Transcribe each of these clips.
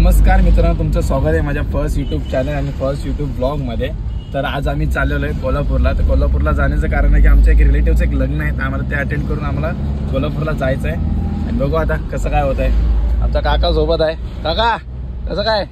नमस्कार मित्रांनो, तुमचं स्वागत आहे माझ्या फर्स्ट यूट्यूब चॅनल आणि फर्स्ट यूट्यूब ब्लॉगमध्ये। तर आज आम्ही चाललेलो आहे कोल्हापूरला। तर कोल्हापूरला जाण्याचं कारण आहे की आमच्या एक रिलेटिव्हचं एक लग्न आहे, तर आम्हाला ते अटेंड करून आम्हाला कोल्हापूरला जायचं आहे। आणि बघू आता कसं काय होत आहे। आमचा काका सोबत आहे। काका कसं काय?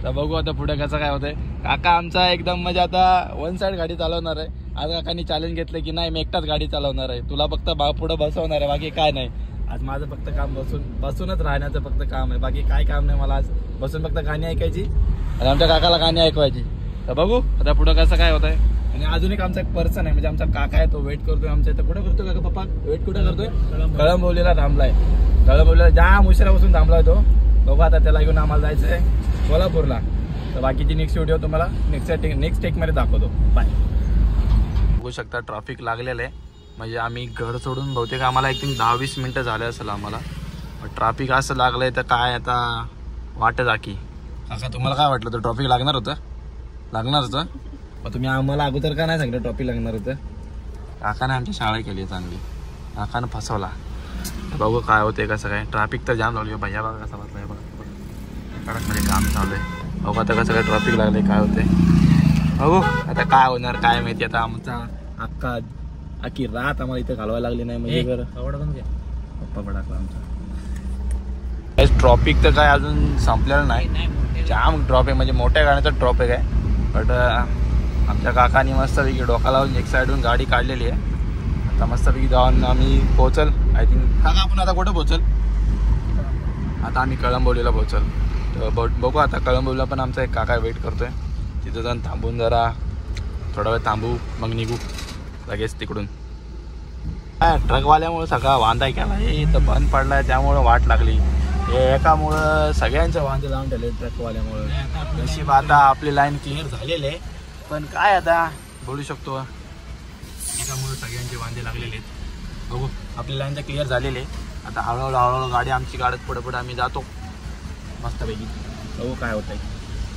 तर बघू आता पुढे कसं काय होतंय। काका आमचा एकदम म्हणजे आता वन साईड गाडी चालवणार आहे। आज काकांनी चॅलेंज घेतलं की नाही मी एकटाच गाडी चालवणार आहे, तुला फक्त पुढे बसवणार आहे, बाकी काय नाही। आज माझं फक्त काम बसूनच राहण्याचं फक्त काम आहे, बाकी काय काम नाही मला। आज बसून फक्त गाणी ऐकायची आणि आमच्या काकाला गाणी ऐकवायची। तर बघू आता पुढं कसं काय होत आहे। आणि अजून एक आमचा एक पर्सन आहे, म्हणजे आमचा काका आहे, तो वेट करतोय आमच्या इथं। कुठं करतोय काका? पप्पा वेट कुठं करतोय? कळंबोलीला थांबलाय। कळंबोलीला जाम उशिरापासून थांबलाय तो। बघू आता त्याला घेऊन आम्हाला जायचं आहे कोल्हापूरला। तर बाकीची नेक्स्ट व्हिडिओ तुम्हाला नेक्स्ट टेकमध्ये दाखवतो। बाय। बघू शकता ट्रॅफिक लागलेलं आहे, म्हणजे आम्ही घर सोडून बहुतेक आम्हाला एक 10-20 मिनटं झाले असेल आम्हाला। ट्रॅफिक असं लागलंय तर काय आता वाट जाकी। काका तुम्हाला काय वाटलं? तर ट्रॅफिक लागणार होतं? मग तुम्ही आम्हाला अगोदर का नाही सांगितलं ट्रॅफिक लागणार होतं? काकाने आमची शाळा केली आहे चांगली, काकानं फसवला। बघू काय होते कसं काय। ट्रॅफिक तर जाम झाली भैया, बघा कसं वाटलंय, बघा कडकमध्ये काम चालू आहे। बघू आता कसं काय ट्रॅफिक लागले काय होते, बघू आता काय होणार काय माहिती। आता आमचा अख्खी रात आम्हाला इथे घालवायला लागली नाही म्हणजे पप्पा पडाकला आमचा। ट्रॉपिक तर काय अजून संपलेलं नाही, जाम ट्रॉपिक म्हणजे मोठ्या गाड्याचं ट्रॉपिक आहे। बट आमच्या काकाने मस्तपैकी डोका लावून एक साईडून गाडी काढलेली आहे। आता मस्तपैकी जाऊन आम्ही पोहोचल। आय थिंक काका आपण आता कुठं पोहोचल? आता आम्ही कळंबोलीला पोहोचल। तर बघू आता कळंबोलीला पण आमचा एक काका वेट करतोय, तिथं जाऊन थांबून जरा थोडा वेळ थांबू मग निघू लगेच तिकडून। ट्रकवाल्यामुळे सगळा वांदा केला, इथं बंद पडलाय त्यामुळे वाट लागली। हे एकामुळं सगळ्यांचं वांदे लावून ठेवले ट्रकवाल्यामुळं। नशीब आता आपली लाईन क्लिअर झालेली आहे, पण काय आता बोलू शकतो, एकामुळे सगळ्यांचे वांदे लागलेले आहेत। बघू आपली लाईन तर क्लिअर झालेली आहे, आता हळूहळू गाडी आमची काढत पुढे आम्ही जातो मस्तपैकी। बघू काय होत आहे।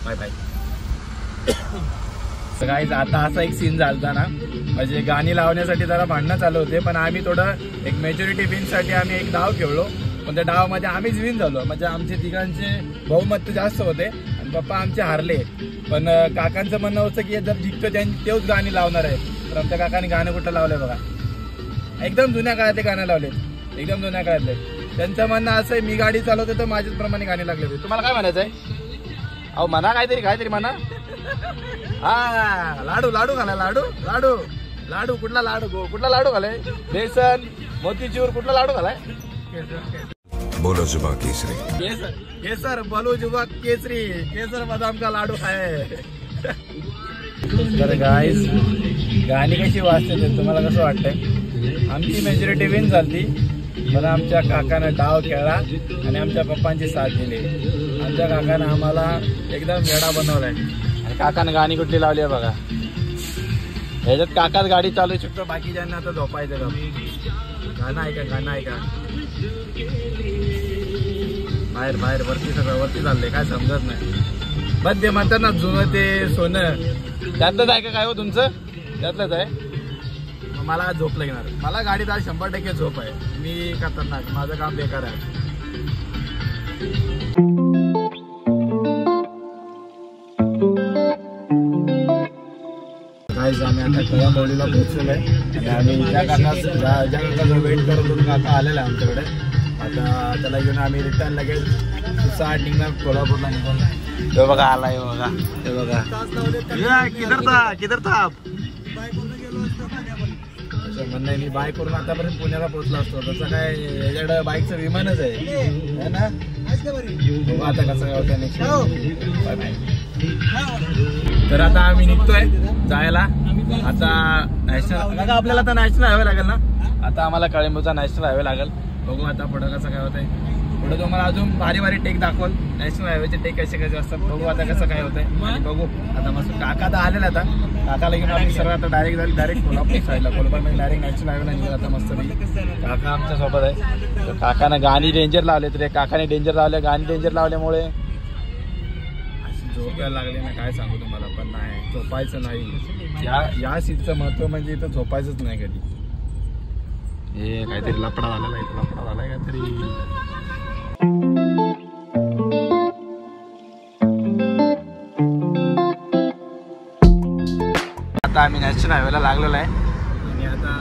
Bye bye. गाईज आता असा एक सीन झालता ना, म्हणजे गाणी लावण्यासाठी जरा भांडणं चालू होते, पण आम्ही थोडं एक मेजॉरिटी विनसाठी आम्ही एक डाव खेळलो, पण त्या डावामध्ये आम्हीच विन झालो। म्हणजे आमचे तिघांचे बहुमत जास्त होते आणि पप्पा आमचे हारले। पण काकांचं म्हणणं होतं की जर जिंकतो तेच गाणी लावणार आहे, तर आमच्या काकाने गाणं कुठं लावलंय बघा, एकदम जुन्या काळातले गाणं लावले, एकदम जुन्या काळातले। त्यांचं म्हणणं असं आहे मी गाडी चालवते तर माझ्याच प्रमाणे गाणी लागले। तुम्हाला काय म्हणायचं आहे? अहो म्हणा काहीतरी म्हणा। हा लाडू खाला, लाडू कुठला लाडू खालाय? बेसन मोतीचूर कुठला लाडू खालाय? बोलो जुबा केसरी। केसर बोलो जुबा केसरी, केसर बदाम का लाडू खाय। तर गाईस गाणी कशी वाजते ते तुम्हाला कसं वाटतंय? आमची मेजॉरिटी विन झाली, पण आमच्या काकानं डाव खेळला आणि आमच्या पप्पांची साथ दिली। आमच्या काकानं आम्हाला एकदम वेडा बनवलाय आणि काकानं गाणी कुठली लावली आहे बघा। ह्याच्यात काकाच गाडी चालू शकतो, बाकी ज्यांना आता झोपायचं का? गाणं ऐका। बाहेर वरती सगळं वरती चाललंय, काय समजत नाही। बस ते म्हणतात ना जुनं ते सोनं, त्यातलंच आहे का काय हो तुमचं? त्यातलंच आहे। मला आज झोप लागणार, मला गाडीत आज 100% झोप आहे। मी खतरनाक, माझं काम बेकार आहे। आम्ही आता कळंबोलीला पोहोचलेलो आहे आणि आम्ही ज्या काका वेट करत होतो काका आलेला आहे आमच्याकडे। आता त्याला घेऊन आम्ही रिटर्न लगेच 6 कोल्हापूरला निघून। तो बघा आलाय, बघा ते बघा किधर था असं म्हणणं मी बाईक करून आतापर्यंत पुण्याला पोहोचलो असतो, तसं काय याच्याकडे बाईकचं विमानच आहे ना। बघू आता कसं काय होतं नेक्स्ट। Bye bye. तर आता आम्ही निघतोय जायला आता नॅशनल, आपल्याला तर नॅशनल हायवे लागेल ना, आता आम्हाला कळंबोचा नॅशनल हायवे लागेल। बघू आता पुढं कसं काय होतंय, पुढे तुम्हाला अजून भारी टेक दाखवल, नॅशनल हायवेचे टेक कसे असतात। बघू आता कसं काय होतंय, बघू आता मस्त। काका तर आलेला, आता काकाला घेऊन आम्ही सर्व आता डायरेक्ट कोल्हापूर साईडला, कोल्हापूरमध्ये डायरेक्ट नॅशनल हायवेला निघाला आता मस्त। काका आमच्या सोबत आहे, तर काकानं गाणी डेंजर लावले, तर काकाने डेंजर लावले, गाणी डेंजर लावल्यामुळे झोपायला लागले ना, काय सांगू तुम्हाला। पण नाही झोपायचं नाही, या सीटचं महत्व म्हणजे इथं झोपायचंच नाही कधी। हे काहीतरी लफडा झालेला आहे, काहीतरी। आता आम्ही नॅशनल हायवेला लागलेलो आहे आणि आता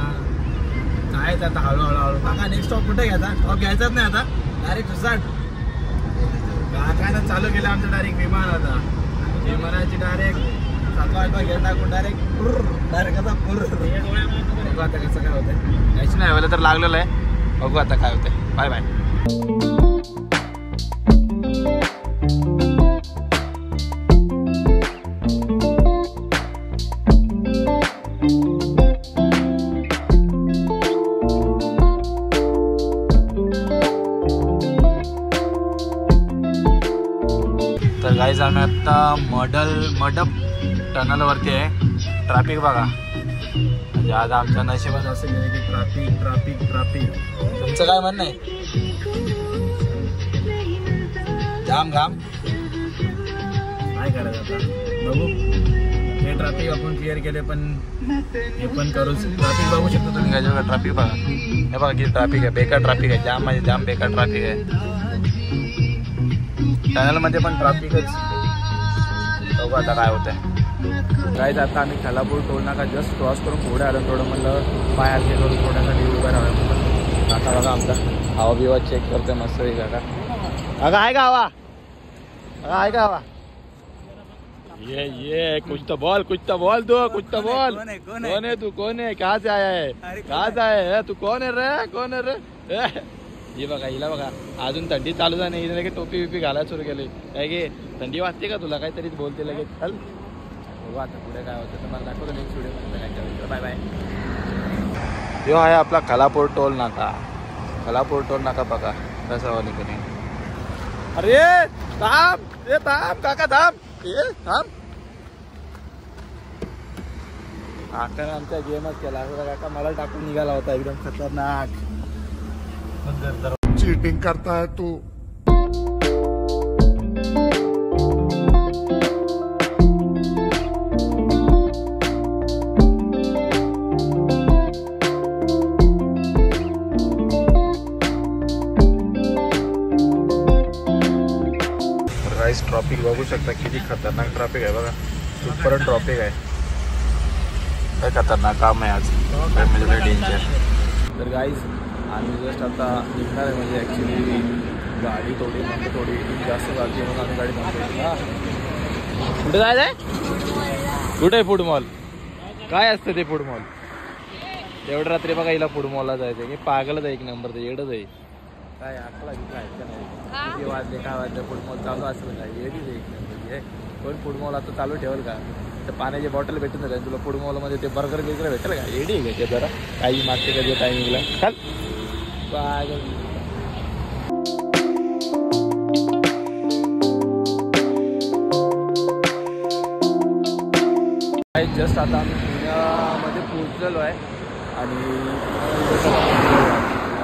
जायचं आता हळूहळू काका नेक्स्ट स्टॉप कुठे घ्यायचा स्टॉप घ्यायचाच नाही आता डायरेक्ट सुसाट काकानं चालू केलं आमचं डायरेक्ट विमान आता विमानाची डायरेक्ट 7-8 घेऊन टाकून डायरेक्ट आता बघू आता कसं काय होतं नॅशनल हायवेला तर लागलेलं आहे बघू आता काय होतंय बाय बाय तर गाईज आम्ही आता मडप टनलवरती आहे ट्रॅफिक बघा म्हणजे आज आमच्या नशिबात असेल की ट्रॅफिक तुमचं काय म्हणणं आहे जाम घाम काय करायचं आता बघू हे ट्रॅफिक आपण क्लिअर केले पण हे पण करू ट्रॅफिक बघू शकतो तुम्ही काय ट्रॅफिक बघा हे बघा किती ट्रॅफिक आहे बेकार ट्रॅफिक आहे जाम म्हणजे जाम बेकार ट्रॅफिक आहे टनलमध्ये पण ट्रॅफिकच बघू आता काय होतंय काय आता आम्ही खालापूर टोल नाका जस्ट क्रॉस करून पुढे आलो थोडं म्हणलं पाय हलके करून थोड्यासाठी उभं राहावं आता बघा आमचा हवा बिवा चेक करतोय मस्त काका अगं आहे का हवा आहे का हवा ये कुछ तो बोल तू कुछ तो बोल कौन है तू कौन है कहाँ से आया है तू कौन है रे हे बघा हिला बघा अजून थंडी चालू झाली नाही लगेच टोपी बिपी घालायला सुरू केली काय की थंडी वाजते का तुला काहीतरीच बोलते लगेच चल बघू आता पुढे काय होतं तुम्हाला दाखवतो नेक्स्ट व्हिडिओ बाय बाय जो आहे आपला खालापूर टोल नाका बघा कसा वाली कोणी अरे थांब काका थांब काकाने आमचा गेमच केला काका मला टाकून निघाला होता एकदम खतरनाक चीटिंग करता है तू गाइस ट्रॅफिक बघू शकता किती खतरनाक ट्रॅफिक आहे बघा सुपर ट्रॅफिक आहे काय खतरनाक काम आहे आज म्हणजे डेंजर तर गाइस आम्ही जस्ट आता निघणार आहे म्हणजे ॲक्च्युली गाडी थोडी जास्त चालते म्हणून आम्ही गाडी थांबतो कुठे जायचं आहे कुठे फूड मॉल काय असतं ते फूड मॉल एवढं रात्री बघा हिला फूड मॉलला जायचं की पागलच आहे एक नंबर ते येडच आहे काय आकला ऐकलं नाही किती वाजले काय वाजले फूड मॉल चालू असलं काय येडीच आहे एक नंबर हे कोण फूड मॉल आता चालू ठेवल का तर पाण्याची बॉटल भेटून जाईल तुला फूड मॉलमध्ये ते बर्गर बिर्गर भेटेल का येडी आहे का ते जरा काही मागते कधी टायमिंगला चल जस्ट आता आम्ही पुण्यामध्ये पोहोचलेलो आहे आणि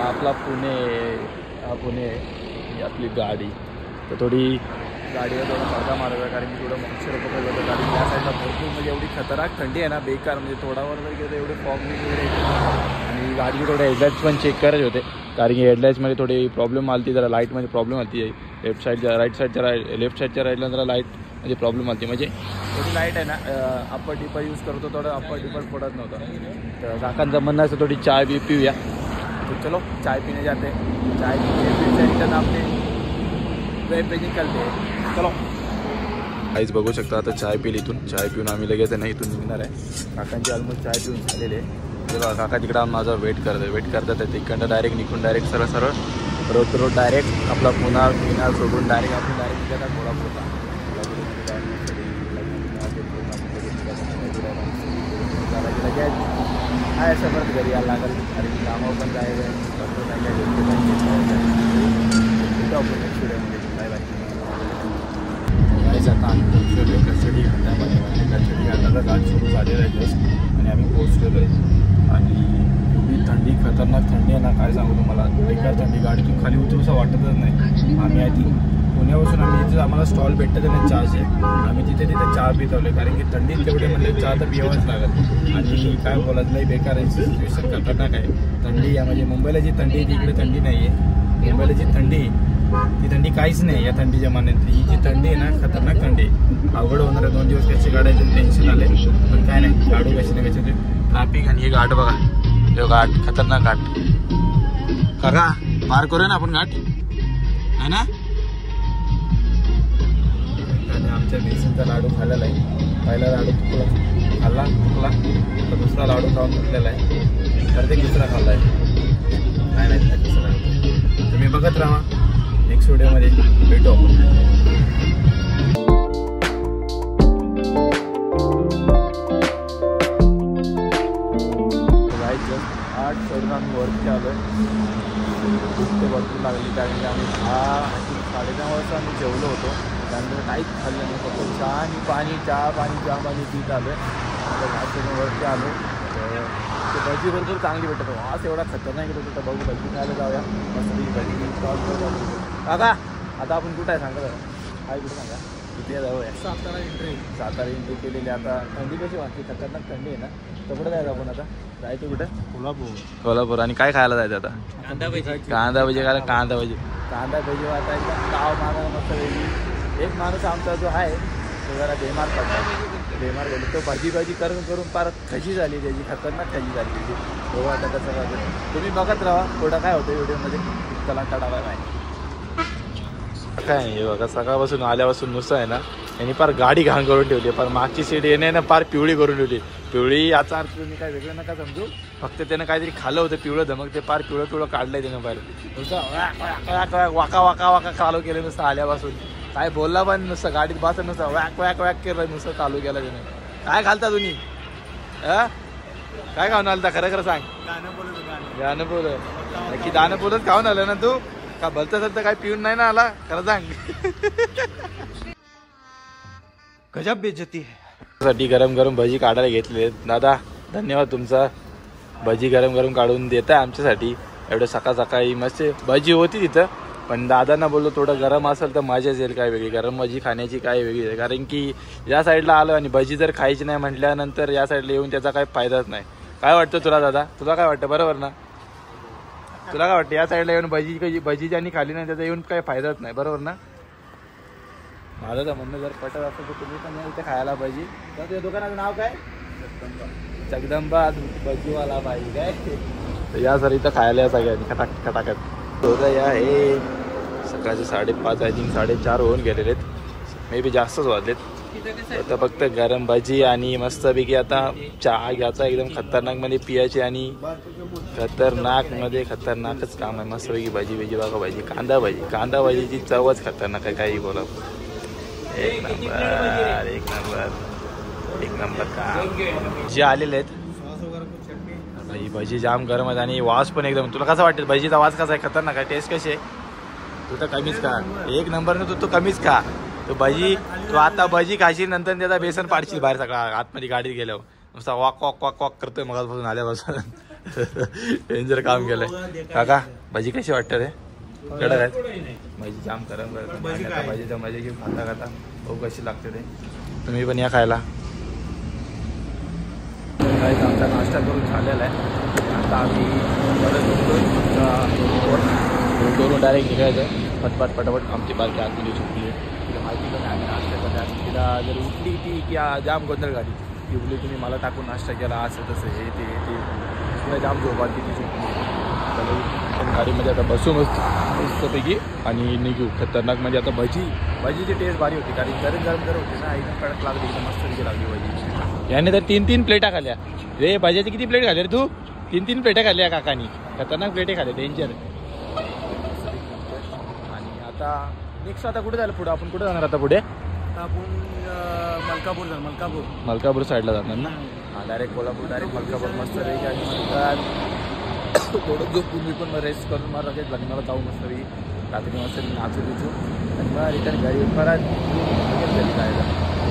आपला पुणे आपली गाडी तर थोडी गाडीवर थोडा मर्दा मारायचा कारण की थोडं मच्छर पकडलं होतं कारण त्या साईडला भरपूर म्हणजे एवढी खतरनाक थंडी आहे ना बेकार म्हणजे थोडावर जर गेलं एवढे फॉग वगैरे आणि गाडीचे थोडे हेडलाईट्स पण चेक करायचे होते कारण की हेडलाईट्समध्ये थोडी प्रॉब्लेम आली जरा लाईटमध्ये प्रॉब्लेम आली लेफ्ट साईडच्या लेफ्ट साईडच्या राईटला जरा लाईट म्हणजे प्रॉब्लेम आली म्हणजे थोडी लाईट आहे ना अप्पर डिपर यूज करतो थोडं अप्पर डिपर पडत नव्हतं तर काकांचं म्हणणं असं थोडी चाय बी पिऊया तो चलो चाय पीने जाते चाय पीने आपले वेब पेज निकलते चलो काहीच बघू शकता आता चाय पिली इथून चाय पिऊन आम्ही लगेच नाही इथून निघणार आहे काकांची ऑलमोस्ट चाय पिऊन झालेले तेव्हा काका तिकडं माझा वेट करतात तिकडनं डायरेक्ट निघून डायरेक्ट सरळ रोड डायरेक्ट आपला पुन्हा सोडून डायरेक्ट आपण डायरेक्ट निघाला कोल्हापूरला काय असं परत घरी यायला लागेल आणि कामावर पण जायचं बाय बाय आता आम्ही पोहोचलेलो आहे कस्टडी घाटामध्ये म्हणजे कस्टडी घाटाचा घाट सुरू झालेला आहे जस्ट आणि आम्ही पोहोचलेलो आहे आणि एवढी थंडी खतरनाक थंडी आहे ना काय सांगू तुम्हाला बेकार थंडी गाडीतून खाली उतरू असं वाटतच नाही आम्ही आधी पुण्यापासून आम्ही इथे आम्हाला स्टॉल भेटतं त्याने चहाचे आम्ही तिथे चहा पितवले कारण की थंडीत तेवढे म्हणजे चहा तर पिवावंच लागत आणि काय बोलायचं नाही बेकार आहे सिच्युएशन खतरनाक आहे थंडी आहे म्हणजे मुंबईला जी थंडी आहे तिकडे थंडी नाही आहे मुंबईला जी थंडी ती थंडी काहीच नाही या थंडीच्या मानाने. ही जी थंडी आहे ना खतरनाक थंडी आहे. अवघड होणार आहे 2 दिवस कशी काढायचं टेन्शन आले. पण काय नाही गाडू कशी नाही कशी ट्रॅफिक. आणि हे घाट बघा, हे घाट खतरनाक घाट. काका पार करूया ना आपण घाट है ना. आणि आमच्या बेसनचा लाडू खाल्लेला आहे. पहिला लाडू खाल्ला तुकला, तर दुसरा लाडू खाऊन घेतलेला आहे. तर ते दुसरा खाल्ला आहे. काय नाही दुसरा. तुम्ही बघत राहा. नेक्स्ट व्हिडिओमध्ये भेटू आपण. आठ सोडून आम्ही वरती आलो आहे. वरती लागली कारण की आम्ही 10-10:30 वाजता आम्ही जेवलो होतो. त्यानंतर काहीच खाल्लं नाही, फक्त चहा आणि पाणी, चहा पाणी पीत आलो आहे. तर घाट वरती आलो. ते भजी भरपूर चांगली भेटत. वास एवढा खतरनाक येत होता. बघू भजी खायला जाऊया. मस्त भजी स्टॉल करू. काका आता आपण कुठं आहे सांगा जरा. काय कुठं सांगा तिथे जाऊया. सातारा एंट्री केलेली. आता थंडी कशी वाटते, खतरनाक थंडी आहे ना. तर कुठं जायचं आपण आता. जायचं कुठं? कोल्हापूर. आणि काय खायला जायचं आता? कांदा भजी खायला. कांदा भजी वाटायचा गाव मारा मस्त वेगळी. एक माणूस आमचा जो आहे तो जरा बेमार गेलो. तो भाजी करून पार खजी झाली त्याची. खतरनाक खजी झाली त्याची. हो आता कसं पाहिजे तुम्ही बघत राहा. थोडं काय होतं व्हिडिओमध्ये त्याला टाळावा नाही. काय नाही बघा, सकाळपासून आल्यापासून नुसतं आहे ना यांनी पार गाडी घाण करून ठेवली. पार मागची सीट येणे ना पार पिवळी करून ठेवली. पिवळी याचा अर्थ तुम्ही काय वेगळं नका समजू. फक्त त्यानं काहीतरी खाल्लं होतं पिवळं धमक. ते पार पिवळं काढलंय त्यानं बाहेर. नुसतं वाका चालू केलं नुसतं आल्यापासून. काय बोलला पण नुसतं गाडीत बसत नुसतं वॅक केलं नुसतं चालू केलं त्यानं. काय घालता तुम्ही काय खाऊन आलं खरं सांग. गाणं बोल की दाणं बोलत खाऊन आलं ना तू. का भलतं सध्या काय पिऊन नाही ना आला खरं सांग. गजब बेइज्जती साठी गरम भजी काढायला घेतले. दादा धन्यवाद तुमचा. भजी गरम काढून देत आहे आमच्यासाठी. एवढं सकाळी मस्त भजी होती तिथं. पण दादांना बोललो थोडं गरम असेल तर मजाच येईल काय वेगळी. गरम भजी खाण्याची काय वेगळी आहे. कारण की या साईडला आलो आणि भजी जर खायची नाही म्हटल्यानंतर या साईडला येऊन त्याचा काही फायदाच नाही. काय वाटतं तुला दादा? तुला काय वाटतं? बरोबर ना? तुला काय वाटतं? या साईडला येऊन भजी ज्यांनी खाली नाही त्याचा येऊन काही फायदाच नाही. बरोबर ना? माझं तर म्हणणं जर पटत असेल तर तुम्ही पण इथे खायला भजी. तर त्या दुकानाचं नाव काय? जगदंबा भजीवाला पाहिजे काय. तर या सर इथं खायला या सगळ्यांनी खटाखट. या हे सकाळचे 5:30 आय थिंक 4:30 होऊन गेलेले आहेत. मे बी जास्तच वाजलेत. आता फक्त गरम भजी आणि मस्तपैकी आता चहा घ्यायचा एकदम खतरनाक मध्ये पियाची. आणि खतरनाकच काम आहे. मस्तपैकी भजी बघा. भजी कांदा भजीची चवच खतरनाक आहे. काही बोला. एक नंबर काम जे आलेले आहेत. भजी जाम गरम आहेत आणि वास पण एकदम. तुला कसं वाटेल भजीचा वास कसा आहे? खतरनाक आहे. टेस्ट कशी आहे? तू तर कमीच खा. एक नंबरनं तू कमीच खा. तू आता भजी खाशील नंतर त्याचा बेसन पाडशील बाहेर सगळा आतमध्ये गाडीत गेल्यावर. नुसता वाक करतोय मगापासून आल्यापासून. डेंजर काम केलंय. काका भजी कशी वाटतं रे? कडक आहेत भजी. जाम गरम भजीचा मजा घेऊन खाता भाऊ कशी लागते ते. तुम्ही पण या खायला. आमचा नाश्ता करून झालेला आहे. आता आम्ही परत डायरेक्ट निघायचं. पटपट आमची बालकी आतमध्ये झोपली. तिला माहिती पण आम्ही नाश्ता करता. तिला जर उठली ती की जाम गोंधळ गाडी ती उठली. तुम्ही मला टाकून नाश्ता केला असं तसं हे ते तिला जाम झोपा ती झोपली. गाडीमध्ये आता बसू मस्तपैकी आणि निघू. खतरनाक म्हणजे आता भजीची टेस्ट भारी होती. कारण गरम होती ना. एकदम कडक लागली. एकदम मस्तपैकी लागली भजी. याने तर 3 प्लेटा खाल्ल्या रे. भज्याची किती प्लेट खाल्ल्या रे तू? 3 प्लेटा खाल्ल्या काकानी. खतरनाक प्लेटे खाल्ल्या. डेंजर. आणि आता नेक्स्ट आता कुठे झालं पुढे? आपण कुठे जाणार आता पुढे? आपण मलकापूर साईडला जाणार ना. डायरेक्ट कोल्हापूर डायरेक्ट मलकापूर मस्त रेंज. आणि थोडं झोपून मी पण रेस्ट करून मला लगेच लग्नाला जाऊ मस्त रात्री मस्त नाचू बिचू आणि मला रिटर्न घरी परत लगेच घरी जायला.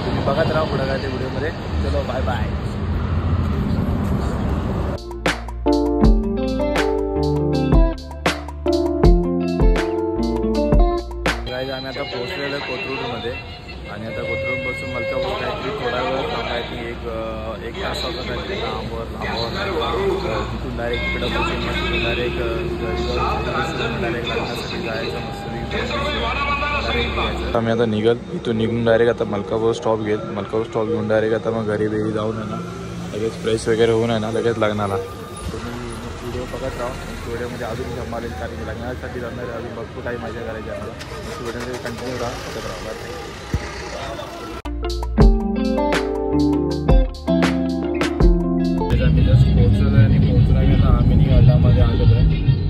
तुम्ही बघत राहा पुढं काय ते व्हिडिओमध्ये. चलो बाय. आम्ही आता पोहोचलेलो आहे कोथरूडमध्ये. आणि आता कोथरूडपासून मलकापूर काहीतरी थोडा वेळ काहीतरी एक तासाचा काहीतरी लांबवर तिथून डायरेक्ट तिथून डायरेक्ट घरी जाऊन डायरेक्ट लग्नासाठी जायचं मस्त. आम्ही आता निघल इथून निघून डायरेक्ट आता मलकापूर स्टॉप घेत. मलकापूर स्टॉप घेऊन डायरेक्ट आता मग घरी बेरी जाऊन आहे ना लगेच फ्रेश वगैरे होऊन आहे ना लगेच लग्नाला. तुम्ही व्हिडिओ बघत राहा. व्हिडिओमध्ये अजून जमालेल कारण की लग्नासाठी जाणार अजून भरपूर काही मजा करायची आम्हाला. व्हिडिओमध्ये कंटिन्यू राहा बघत राहा. आम्ही जस्ट पोहोचलो आणि पोहोचला गेला आम्ही घाटामध्ये आलेलो आहे.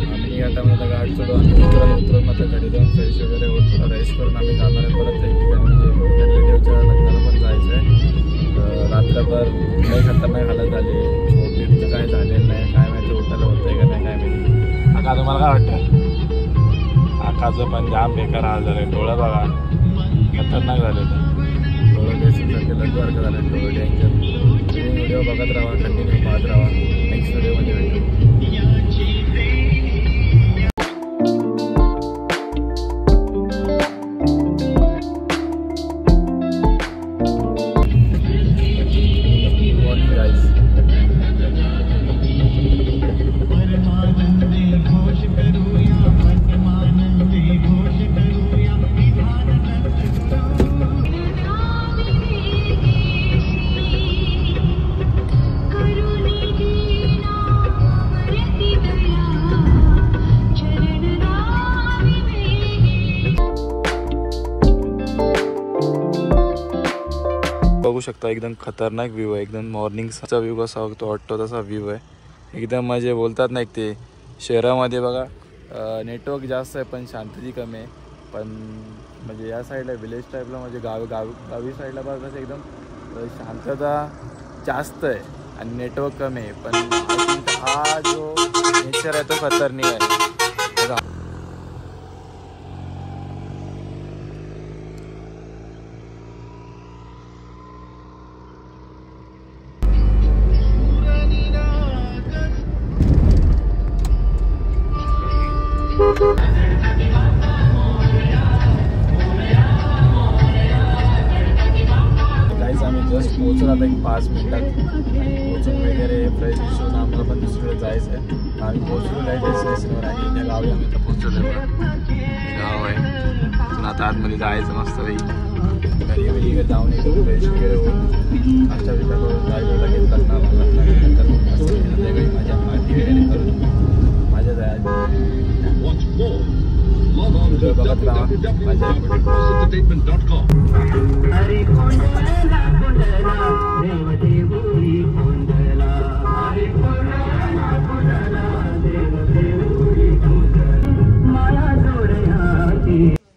आम्ही घाटामध्ये गाडी सोडून उतरून मग घरी जाऊन फ्रेश वगैरे होत थोडा रेस्ट करून आम्ही जाणार आहे परत एक ठिकाणी म्हणजे रिलेटिव्हच्या लग्नाला पण जायचं आहे. रात्रभर काही खतरनाक हालत झाली. झोपेचं काय झालेलं नाही काय माहिती उठायला होतंय का नाही काय माहिती. आका तुम्हाला काय वाटतं? आकाचं पण जाम बेकार हाल झालं. डोळं बघा खतरनाक झालेलं. डोळं बेसिकसारखे लग्नसारखं झालं. डोळं डेंजर. तुम्ही व्हिडिओ बघत राहा कंटिन्यू पाहत राहा. नेक्स्ट व्हिडिओमध्ये भेटू. बघू शकता एकदम खतरनाक व्ह्यू आहे. एकदम मॉर्निंगचा व्ह्यू कसा वाटतो तसा व्ह्यू आहे. एकदम म्हणजे बोलतात ना एक ते शहरामध्ये बघा नेटवर्क जास्त आहे पण शांतती कमी आहे. पण म्हणजे या साईडला विलेज टाईपला म्हणजे गावी साईडला बघा कसं एकदम शांतता जास्त आहे आणि नेटवर्क कमी आहे. पण हा जो नेचर आहे तो खतरनाक आहे. गाईज आम्ही जस्ट पोहोचलो आता एक 5 मिनिटात. पोहोचून वगैरे फ्रेश होऊन आम्हाला पण दुसरीकडे जायचं आहे. आम्ही पोहोचलो आहे डेस्टिनेशनवर आहे. त्या गावी आम्ही आता पोहोचलो आहे. गाव आहे तिथून आता आतमध्ये जायचं मस्त घरी वगैरे जाऊन येतो फ्रेश वगैरे होऊन नाश्ता बिस्टा करून जायचं लगेच लग्नानंतर मस्त वेगळी माझ्या पार्टी वगैरे करून माझ्या जायचं. बघत राहा माझ्या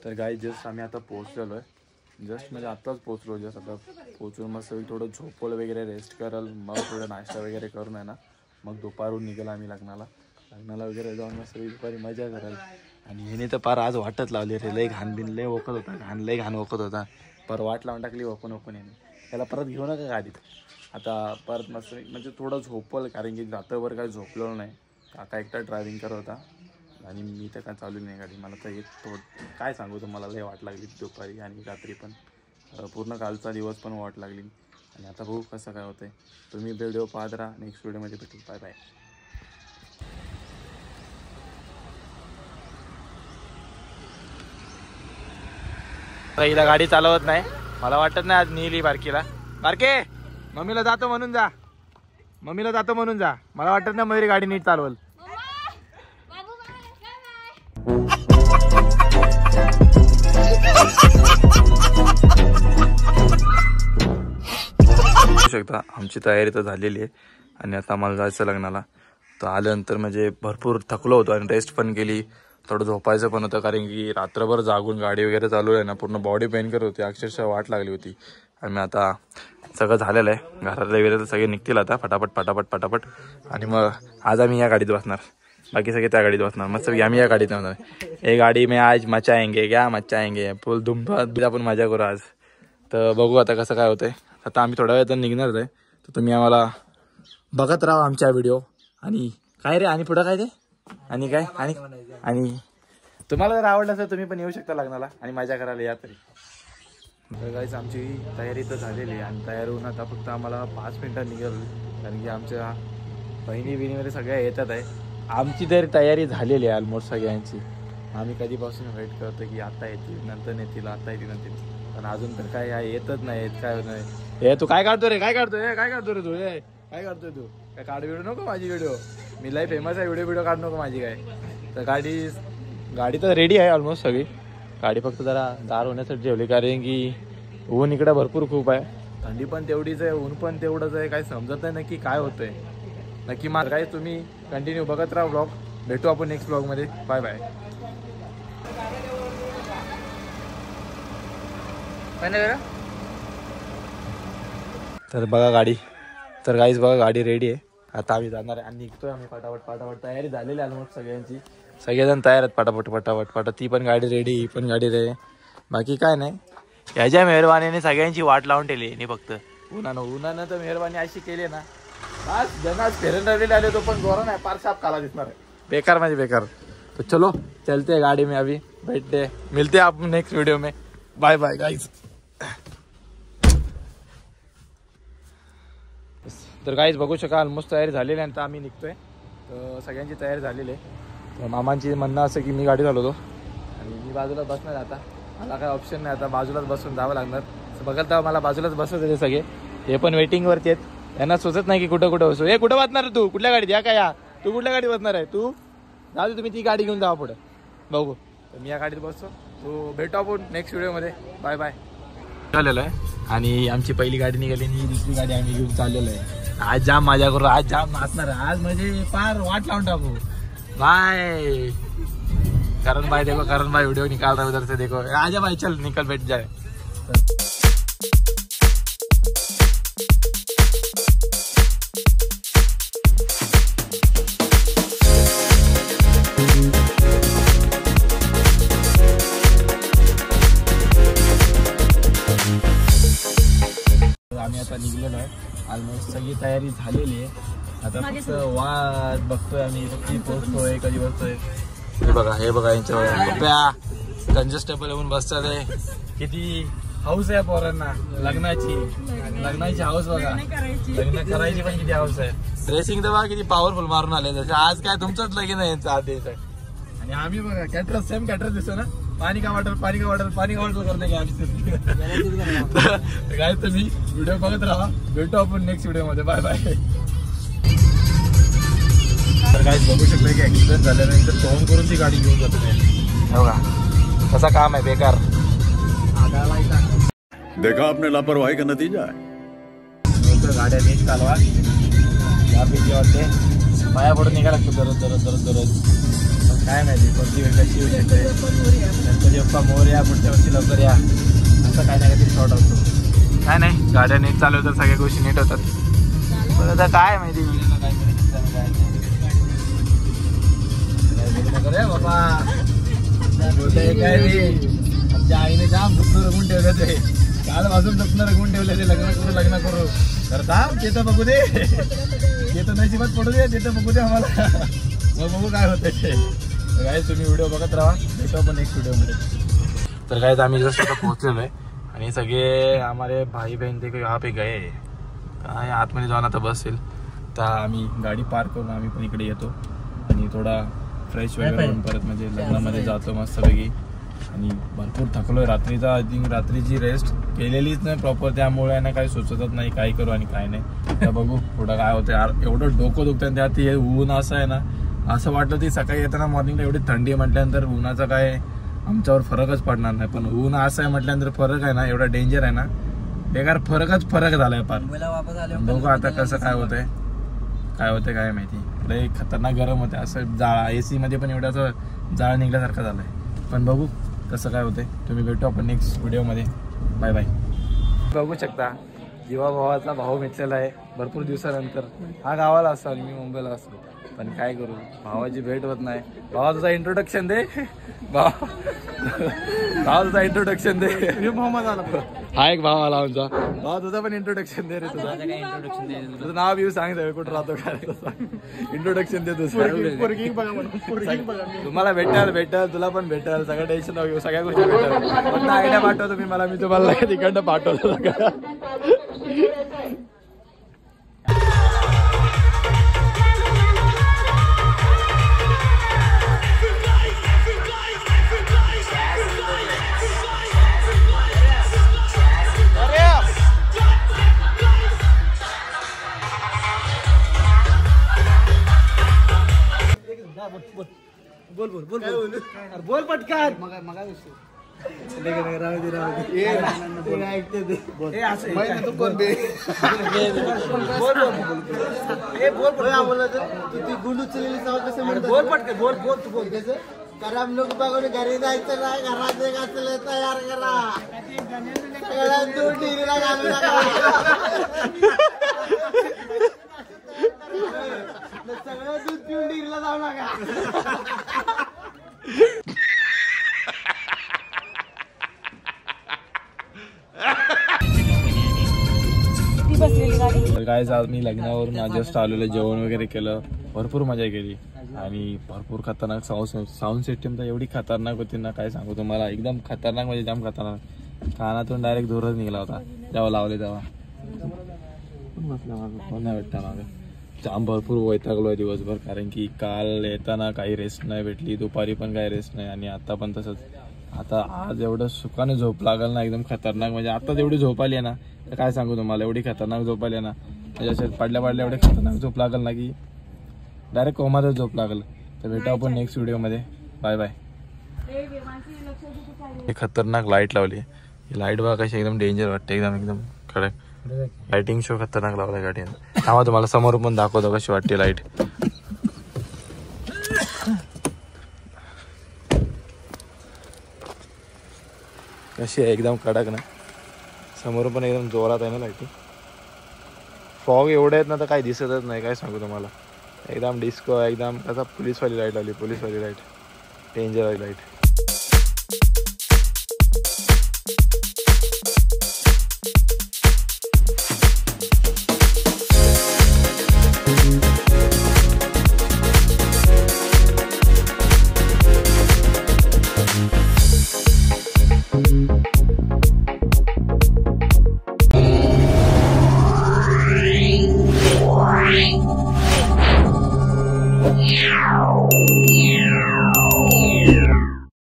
तर गाई जस्ट आम्ही आता पोहोचलेलो आहे. जस्ट म्हणजे आत्ताच पोहोचलो. जस्ट आता पोहोचून मस्त थोडं झोपवलं वगैरे रेस्ट कराल मग थोडं नाश्ता वगैरे करून आहे ना मग दुपारून निघाल आम्ही लग्नाला वगैरे जाऊन मस्त दुपारी मजा कराल. आणि ह्याने तर पार आज वाटत लावली रे. लय घाण बिन लय ओकत होता. लय घाण ओकत होता. पर वाट लावून टाकली ओकून याने. त्याला परत घेऊ नका गाडीत. आता परत मस्त म्हणजे थोडं झोपवलं कारण की रात्रभर काय झोपलेलं नाही. काका एकटा ड्रायव्हिंग करत होता आणि मी तर काय चालू नाही गाडी. मला तर काय सांगू तुम्हाला लय वाट लागली दुपारी आणि रात्री पण पूर्ण कालचा दिवस पण वाट लागली. आणि आता बघू कसं काय होतंय. तुम्ही व्हिडिओ पाहत राहा. नेक्स्ट व्हिडिओमध्ये भेटू. Bye bye. हिला गाडी चालवत नाही. मला वाटत नाही आज नेली बारकीला. बारके मम्मीला जातो म्हणून जा. मला वाटत नाही मयुरी गाडी नीट चालवल. शकता आमची तयारी तर झालेली आहे आणि आता आम्हाला जायचं लग्नाला. तर आल्यानंतर म्हणजे भरपूर थकलो होतो आणि रेस्ट पण केली. थोडं झोपायचं पण होतं कारण की रात्रभर जागून गाडी वगैरे चालू आहे ना पूर्ण बॉडी पेन करत होती. अक्षरशः वाट लागली होती. आणि आता सगळं झालेलं आहे. घरातले वगैरे तर सगळे निघतील आता फटाफट. आणि मग आज आम्ही या गाडीत बसणार. बाकी सगळे त्या गाडीत बसणार. मस्त आम्ही या गाडीत बसणार. हे गाडी में आज मचाएंगे फुल धुमधाम आपण मजा करू आज. तर बघू आता कसं काय होतंय. आता आम्ही थोड्या वेळात निघणारच आहे. तर तुम्ही आम्हाला बघत राहा आमच्या व्हिडिओ. आणि काय रे आणि पुढं काय ते आणि काय आणि तुम्हाला जर आवडलं असेल तुम्ही पण येऊ शकता लग्नाला आणि मजा करायला या तरी. तर गाईस आमची तयारी तर झालेली आहे आणि तयार होऊन आता फक्त आम्हाला 5 मिनिटात निघाल कारण की आमच्या बहिणी वगैरे सगळ्या येतात आहे. आमची तरी तयारी झालेली आहे ऑलमोस्ट सगळ्यांची. आम्ही कधीपासून वेट करतो की आता येतील नंतर येतील आता येतील नंतर, पण अजून तर काय येतच नाही येत, काय होत नाही. हे तू काय काढतो रे, काय काढतोय, काय काढतो रे तू, हे काय काढतोय तू, काय काढ व्हिडिओ नको माझी, व्हिडिओ मी लय फेमस आहे, व्हिडिओ काढ नको माझी काय. तर गाडी तर रेडी आहे ऑलमोस्ट सगळी. गाडी फक्त जरा गार होण्यासाठी ठेवली, कारण की ऊन इकडे भरपूर खूप आहे, थंडी पण तेवढीच आहे, ऊन पण तेवढंच आहे, काही समजत नाही नक्की काय होतंय. नक्की मार काय, तुम्ही कंटिन्यू बघत राहा ब्लॉग. भेटू आपण नेक्स्ट ब्लॉगमध्ये. Bye bye. तर बघा गाडी, तर गाईज बघा गाडी रेडी आहे. आता आम्ही जाणार आहे आणि निघतोय आम्ही पटापट. तयारी झालेली आहे ऑलमोस्ट सगळ्यांची, सगळेजण तयार आहेत पटापट. ती पण गाडी रेडी, ही पण गाडी रेडी. बाकी काय नाही, ह्याच्या मेहरबानीने सगळ्यांची वाट लावून ठेवली नाही. फक्त उन्हानं तर मेहरबानी अशी केली ना, आज जनाज फेरन राहिलेले आले तो पण गोरा नाही, पार साप काला दिसणार आहे, बेकार म्हणजे बेकार. तो चलो चलते गाडी में, अभी बैठते, मिलते आप नेक्स्ट वीडियो में. Bye bye guys. तर गाईज बघू शकाल ऑलमोस्ट तयारी झालेली आहे. आता आम्ही निघतोय, तर सगळ्यांची तयारी झालेली आहे. तर मामांची म्हणणं असं की मी गाडी चालवतो आणि मी बाजूला बसणार. आता मला काय ऑप्शन नाही, आता बाजूलाच बसून जावं लागणार. बघाल तर मला बाजूलाच बसत होते सगळे, हे पण वेटिंगवरती आहेत. यांना सुचत नाही की कुठं बसू. हे कुठं बसणार आहे तू, कुठल्या गाडीत या काय, या तू कुठल्या गाडीत बसणार आहे, तू जाऊ दे, तुम्ही ती गाडी घेऊन जावा पुढे बघू. तर मी या गाडीत बसतो. तो भेटू आपण नेक्स्ट व्हिडिओमध्ये. Bye bye. चाललेलं आहे आणि आमची पहिली गाडी निघाली आणि दुसरी गाडी आम्ही घेऊन चाललेलो आहे. आज जाम मजा करू, आज जाम नाचणार आहे, आज म्हणजे फार वाट लावून टाकू. बाय. करण भाई देखो, करण भाई वीडियो निकाल रहा है उधर से, देखो आजा भाई, चल निकल बैठ जाए. आम्ही आता निघलेलो आहे, ऑलमोस्ट सगळी तयारी झालेली आहे. आता फक्त वाट बघतोय आम्ही, कधी पोहोचतोय कधी बसतोय. हे बघा यांच्या कंजेस्टेबल येऊन बसतात. किती हाऊस आहे पोरांना लग्नाची हाऊस बघा, लग्न करायची पण किती हाऊस आहे. ड्रेसिंग तर बघा किती पॉवरफुल मारून आले, जसे आज काय तुमचंच लगीन आहे यांचा आदेश आहे. आणि आम्ही बघा कॅटर सेम कॅटर दिसतो ना, पाणी का वाटर करते काय. तुम्ही व्हिडिओ बघत राहा, भेटू आपण नेक्स्ट व्हिडिओ मध्ये. Bye bye. तर काय बघू शकतो की ऍक्सिडेंट झाल्यानंतर फोन करून ती गाडी घेऊन जातो बघा, कसा काम आहे बेकार. देखा आपने लापरवाही का नतीजा है. गाड्या नीट चालवा, या भीती वाटते, पाया पडून निघायला लागतो दररोज. काय माहिती कोणती वेळ कशी येऊ शकते. गणपती बाप्पा मोरया, पुढच्या वर्षी लवकर या, असं काय नाही काहीतरी शॉर्ट असतो. काय नाही, गाड्या नीट चालू तर सगळ्या गोष्टी नीट होतात. पण आता काय माहिती व्हिडिओला काय काय बाबा. काय आमच्या आईने जाम दुखणं रगून ठेवलं, ते काल वाजून दुखणं रगून ठेवले, ते लग्न करू तर थांब, ते तर बघू दे, ते तर नशिबात पडू दे, ते तर बघू दे आम्हाला, मग बघू काय होतं ते. काय तुम्ही व्हिडिओ बघत राहा, भेटू आपण नेक्स्ट व्हिडिओमध्ये. तर काय आम्ही जस्ट आता पोहोचलेलो आहे आणि सगळे हमारे भाई बहन ते यहाँ पे गए, काय आतमध्ये जाऊन आता बसेल. तर आम्ही गाडी पार्क करून आम्ही पण इकडे येतो आणि थोडा फ्रेश वगैरे होऊन परत म्हणजे लग्नामध्ये जातो मस्तपैकी. आणि भरपूर थकलोय, रात्रीचा आय थिंक रात्रीची रेस्ट केलेलीच नाही प्रॉपर, त्यामुळे ना काही सुचतच नाही काय करू आणि काय नाही. तर बघू पुढं काय होतं यार. एवढं डोकं दुखतं त्यात हे ऊन असं आहे ना, असं वाटलं ती सकाळी येताना मॉर्निंगला एवढी थंडी म्हटल्यानंतर उन्हाचा काय आमच्यावर फरकच पडणार नाही, पण ऊन असं आहे म्हटल्यानंतर फरक आहे ना, एवढा डेंजर आहे ना, बेकार फरक झालाय पार. बघू आता कसं काय होतंय काय माहिती. लय खतरनाक गरम होते, असं जाळ AC मध्ये पण एवढं असं जाळ निघल्यासारखं झालंय. पण बघू कसं काय होतंय. तुम्ही भेटू आपण नेक्स्ट व्हिडिओमध्ये. Bye bye. बघू शकता जीवाभावाचा भाव मिटलेला आहे भरपूर दिवसानंतर. हा गावाला असतो आणि मी मुंबईला असतो, पण काय करू, भावाची भेट होत नाही. भावा तुझा इंट्रोडक्शन दे, भावा तुझा इंट्रोडक्शन दे. हा एक भाव आला आमचा. भावा तुझा पण इंट्रोडक्शन दे रे. तुझं नाव बिव सांग, कुठं राहतो काय, इंट्रोडक्शन दे तुझं. तुम्हाला भेटाल, तुला पण भेटाल, सगळं टेन्शन घेऊ, सगळ्या गोष्टी भेटाल. फक्त आयडिया पाठवतो मी, मला मी तुम्हाला तिकडनं पाठवतो सगळं. बोल बोल बोल बोल बोल पटकन मग हम लोग घरी जायचं नाही घरात एक असलं तयार करा सगळ्या दूध डिग्रीला घालू नका सगळं दूध पिऊन डिग्रीला जाऊ नका तर काय आज मी लग्नावरून आज जस्ट आलेलो, जेवण वगैरे केलं, भरपूर मजा केली आणि भरपूर खतरनाक साऊंड सिस्टीम तर एवढी खतरनाक होती ना काय सांगू तुम्हाला. एकदम खतरनाक म्हणजे जाम खतरनाक. कानातून डायरेक्ट दूरच निघाला होता जेव्हा लावले तेव्हा. कोण नाही भेटता मागं. जाम भरपूर वैतागलो आहे दिवसभर, कारण की काल येताना काही रेस्ट नाही भेटली, दुपारी पण काही रेस्ट नाही आणि आता पण तसंच. आता आज एवढं सुखाने झोप लागल ना, एकदम खतरनाक. म्हणजे आता एवढी झोप आली आहे ना तर काय सांगू तुम्हाला, एवढी खतरनाक झोप आली आहे ना, म्हणजे अशा पडल्या एवढे खतरनाक झोप लागल ना की डायरेक्ट कोमातच झोप लागल. तर भेटू आपण नेक्स्ट व्हिडिओमध्ये. Bye bye. हे खतरनाक लाईट लावली. ही लाईट बघा कशी एकदम डेंजर वाटते, एकदम कडक. लाइटिंग शो खतरनाक लावला गाडीने. थांबा तुम्हाला समोर पण दाखवतो कशी वाटते लाईट. कशी आहे एकदम कडक ना, समोर पण एकदम जोरात आहे ना लाईटिंग. फॉग एवढे आहेत ना तर काही दिसतच नाही, काय सांगू तुम्हाला. एकदम डिस्को, एकदम कसा पोलीसवाली लाईट लावली, पोलीसवाली लाईट, डेंजर वाली लाईट.